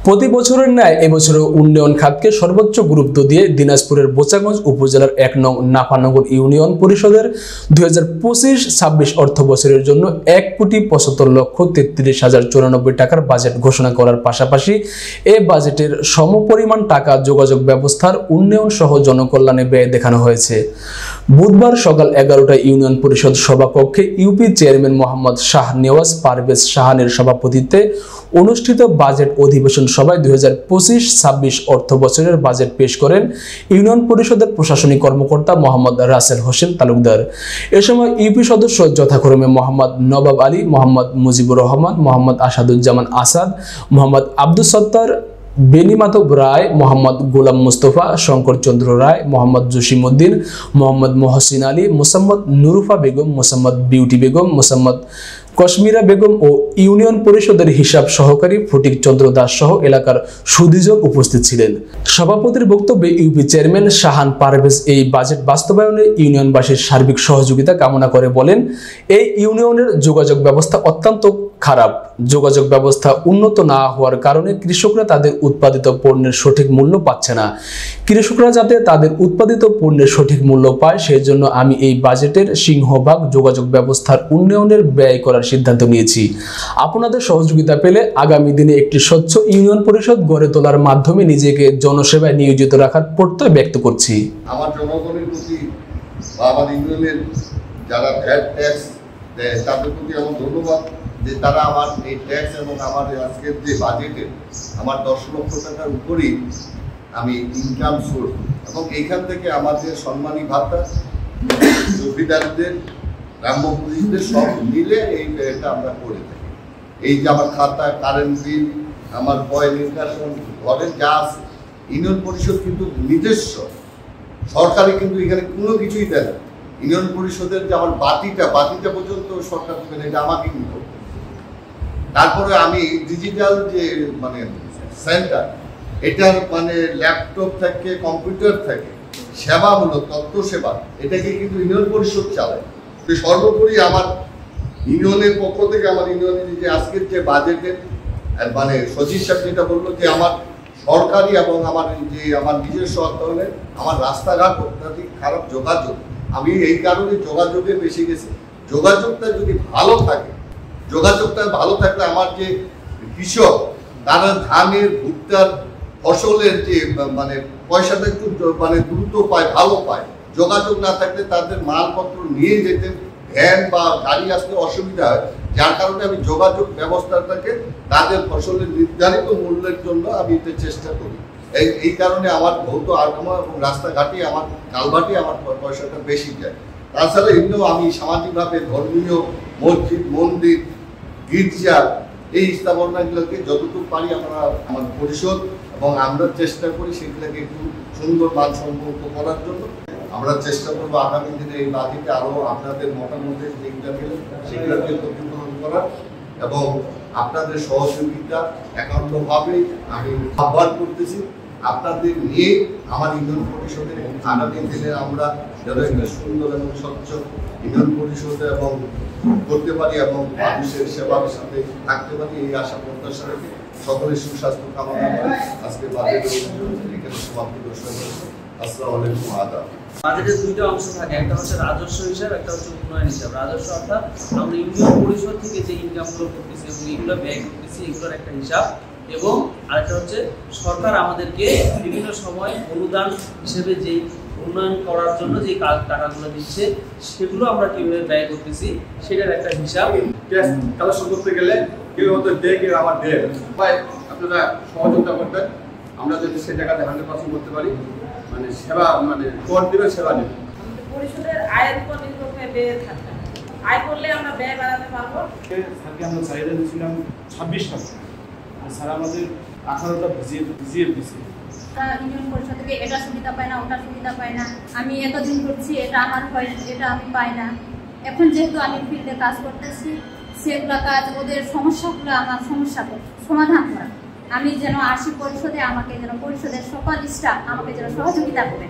প্রতি বছরের ন্যায় এবছরও উন্নয়ন খাতকে সর্বোচ্চ গুরুত্ব দিয়ে দিনাজপুরের বোচাগঞ্জ উপজেলার ১ নং নাফানগর ইউনিয়ন পরিষদের 2025-26 অর্থ বছরের জন্য ১,৭৫,৩৩,০৯৪ টাকার বাজেট ঘোষণা করার পাশাপাশি এ বাজেটের সমপরিমাণ টাকা যোগাযোগ ব্যবস্থার উন্নয়ন সহ জনকল্যাণে ব্যয় দেখানো হয়েছে। বুধবার সকাল ১১টায় ইউনিয়ন পরিষদ সভাকক্ষে ইউপি চেয়ারম্যান মোহাম্মদ শাহ নেওয়াজ পারভেজ শাহানের সভাপতিত্বে অনুষ্ঠিত বাজেট অধিবেশন সভায় 2025-26 অর্থ বছরের বাজেট পেশ করেন ইউনিয়ন পরিষদের প্রশাসনিক কর্মকর্তা মোহাম্মদ রাসেল হোসেন তালুকদার। এ সময় ইউপি সদস্য যথাক্রমে মোহাম্মদ নবাব আলী, মোহাম্মদ মুজিবুর রহমান, মোহাম্মদ আসাদুজ্জামান আসাদ, মোহাম্মদ আব্দুস সত্তার, বেনিমাধব রায়, মোহাম্মদ গোলাম মুস্তফা, শঙ্কর চন্দ্র রায়, মোহাম্মদ জসিমউদ্দিন, মোহাম্মদ মহসিন আলী, মোসাম্মদ নুরুফা বেগম, মোসাম্মদ বিউটি বেগম, মোসাম্মদ কশ্মীরা বেগম ও ইউনিয়ন পরিষদের হিসাব সহকারী ফটিক চন্দ্র দাস সহ এলাকার সুদীজন উপস্থিত ছিলেন। সভাপতির বক্তব্যে ইউপি চেয়ারম্যান শাহান পারভেজ এই বাজেট বাস্তবায়নে ইউনিয়নবাসীর সার্বিক সহযোগিতা কামনা করে বলেন, এই ইউনিয়নের যোগাযোগ ব্যবস্থা অত্যন্ত খারাপ। যোগাযোগ ব্যবস্থা উন্নত না হওয়ার কারণে কৃষকরা তাদের উৎপাদিত পণ্যের সঠিক মূল্য পাচ্ছে না। কৃষকরা যাতে তাদের উৎপাদিত পণ্যের সঠিক মূল্য পায় সেই জন্য আমি এই বাজেটের সিংহভাগ যোগাযোগ ব্যবস্থার উন্নয়নের ব্যয় করার সিদ্ধান্ত নিয়েছি। আপনাদের সহযোগিতা পেলে আগামী দিনে একটি স্বচ্ছ ইউনিয়ন পরিষদ গড়ে তোলার মাধ্যমে নিজেকে জনসেবায় নিয়োজিত রাখার প্রত্যয় ব্যক্ত করছি। আমার জনগণের প্রতি বা আমার ইউনিয়নের যারা ভ্যাট ট্যাক্স দেয় তাদের প্রতি আমার ধন্যবাদ যে তারা আমার এই ট্যাক্স এবং আমার আজকের যে বাজেটে আমার 10 লক্ষ টাকার উপরেই আমি ইনকাম সোর্স এবং এইখান থেকে আমাদের সম্মানী ভাতা জমিদারদের গ্রাম্য পুলিশদের সব মিলে এই ব্যয়টা আমরা করে থাকি। এই যে আমার খাতা, কারেন্ট বিল, আমার বয় নির্বাচন, ঘরের যা আছে, ইউনিয়ন পরিষদ কিন্তু নিজস্ব সরকারি কিন্তু এখানে কোনো কিছুই দেয় না। ইউনিয়ন পরিষদের যে আমার বাতিটা পর্যন্ত সরকার দেবে না, এটা আমাকে কিন্তু করতে। তারপরে আমি ডিজিটাল যে মানে সেন্টার, এটার মানে ল্যাপটপ থেকে কম্পিউটার থেকে সেবামূলক তথ্য সেবা, এটাকে কিন্তু ইউনিয়ন পরিষদ চালায়। তো সর্বোপরি আমার ইউনিয়নের পক্ষ থেকে আমার ইউনিয়নের যে আজকের যে বাজেটের মানে সচিব সাহেব যেটা বললো যে আমার সরকারি এবং আমার যে আমার নিজস্ব অর্থায়নের আমার রাস্তাঘাট অত্যাধিক খারাপ যোগাযোগ, আমি এই কারণে যোগাযোগে বেশি গেছি। যোগাযোগটা যদি ভালো থাকে, যোগাযোগটা ভালো থাকলে আমার যে কৃষক তারা ধানের, ভুট্টার, ফসলের যে মানে পয়সাটা একটু মানে দ্রুত পায়, ভালো পায়। যোগাযোগ না থাকলে তাদের মালপত্র নিয়ে যেতে ভ্যান বা গাড়ি আসতে অসুবিধা হয়, যার কারণে আমি যোগাযোগ ব্যবস্থাটাকে তাদের ফসলের নির্ধারিত মূল্যের জন্য আমি এটা চেষ্টা করি। এই কারণে আমার ভৌত আগামা এবং রাস্তাঘাটে আমার কালভার্টে আমার পয়সাটা বেশি যায়। তাছাড়া এমনিও আমি সামাজিকভাবে ধর্মীয় মসজিদ, মন্দির, গির্জা এই স্থাপনাগুলোকে যতটুকু পারি আমরা আমার পরিষদ এবং আমরা চেষ্টা করি সেগুলোকে একটু সুন্দর মানসম্পন্ন করার জন্য। আমরা চেষ্টা করবো আগামী দিনে এই বাজেটে আরো আপনাদের মতামত সেগুলোকে প্রতিফলন করার এবং আপনাদের সহযোগিতা একান্তভাবে আমি আহ্বান করতেছি। আপনাদের নিয়ে আমার ইউনিয়ন পরিষদে আগামী দিনে আমরা যারা একটা সুন্দর এবং স্বচ্ছ ইউনিয়ন পরিষদে এবং করতে পারি এবং মানুষের সেবার সাথে থাকতে পারি, এই আশা প্রত্যাশা রেখে সকলের সুস্বাস্থ্য কামনা করে আজকে বাজেটের এখানে সমাপ্তি ঘোষণা করেছি। আসসালামু আলাইকুম। আদাব। বাজেটের দুইটা অংশ থাকে, একটা হচ্ছে রাজস্ব হিসাব, একটা হচ্ছে উন্নয়ন হিসাব। রাজস্ব অর্থাৎ আমরা ইউনিয়ন পরিষদ থেকে যে ইনকামগুলো করতেছি এবং এগুলো ব্যয় করতেছি, এগুলোর একটা হিসাব। এবং আরেকটা হচ্ছে সরকার আমাদেরকে বিভিন্ন সময় অনুদান হিসেবে যে উন্নয়ন করার জন্য যে টাকাগুলো দিচ্ছে সেগুলো আমরা কিভাবে ব্যয় করতেছি সেটার একটা হিসাব। ট্যাক্স কালেকশন করতে গেলে কেউ হয়তো দেয়, কেউ আবার দেয়। আপনারা সহযোগিতা করবেন, আমরা যদি সেই টাকাতে 100% করতে পারি, মানে সেবা মানে কর দিবে, সেবা দিবে। পরিষদের আয়ের উপর নির্ভর করে ব্যয় থাকবে। আয় করলে আমরা ব্যয় বাড়াতে পারবো। স্যারকে আমরা চাহিদা দিয়েছিলাম 26 টাকা, স্যার আমাদের 18টা ভিজিয়ে দিয়েছে। ইউনিয়ন পরিষদ থেকে এটা সুবিধা পায় না, ওটা সুবিধা পায় না, আমি এতদিন করছি এটা আমার হয়, এটা আমি পাই না। এখন যেহেতু আমি ফিল্ডে কাজ করতেছি, সেগুলো কাজ ওদের সমস্যাগুলো আমার সমস্যা সমাধান করা। আমি যেন আসি পরিষদে, আমাকে যেন পরিষদের সকল স্টাফ আমাকে যেন সহযোগিতা করে।